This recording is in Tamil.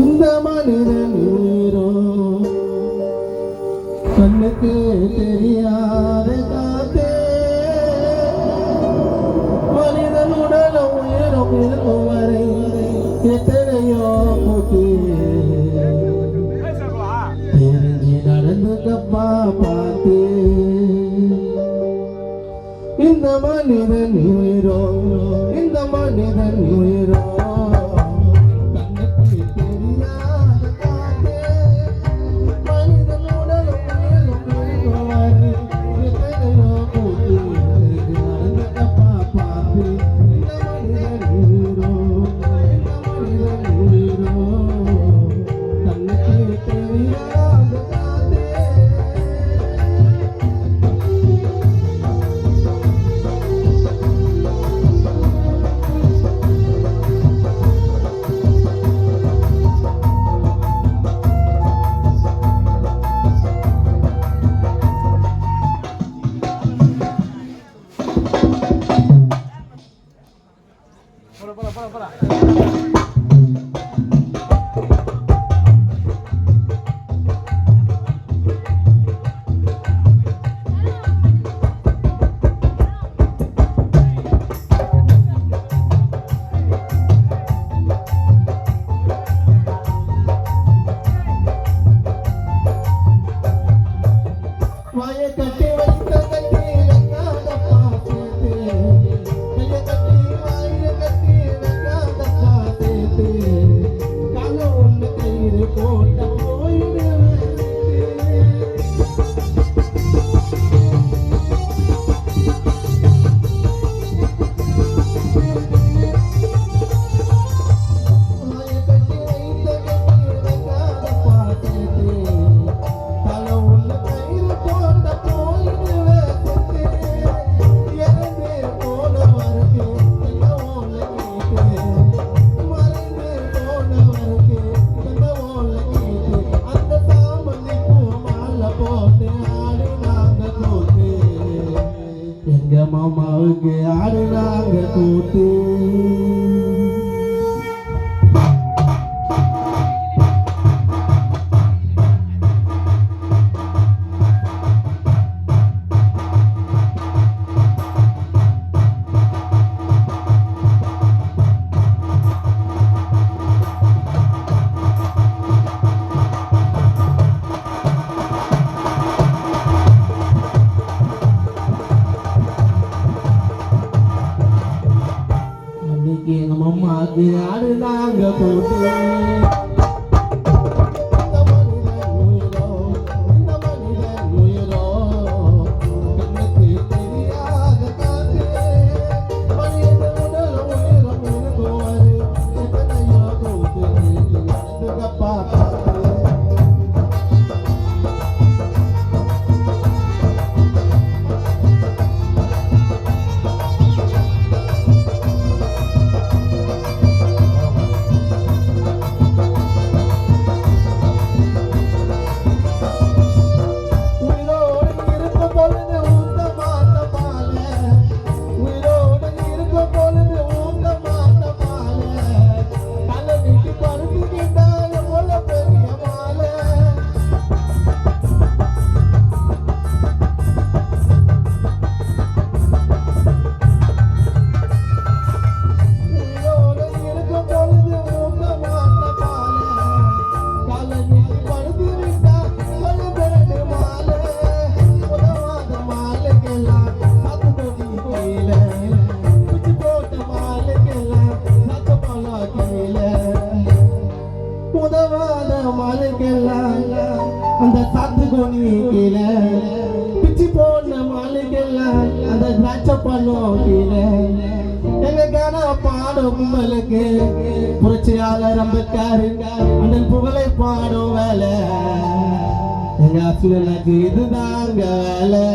இந்த மனிதன் உயிரோ கண்ணுக்கு தெரியாத காத்தே மனிதன் உடல உயிரும் இருக்கும் வரை எத்தனையோ போட்டு தெரிஞ்சு நடந்துக்கப்பா பார்த்து இந்த மனிதன் உயிரோ இந்த மனிதன் உயிரோ Para. மாமாவுக்கு ஆடுறாங்க கூத்து எங்க மாமாவுக்கு ஆடுறாங்க கூத்து அந்த சாத்து கோணி கீழே பிச்சு போன மாலைக்கெல்லாம் அந்த திராட்சை பழம் கீழே எங்களுக்கான பாடும் கும்பலுக்கு புரட்சியாளர் அம்பேத்கர் அந்த புகழை பாடும் வேலை எங்க ஆசிரியர்களுக்கு இதுதாங்க வேலை.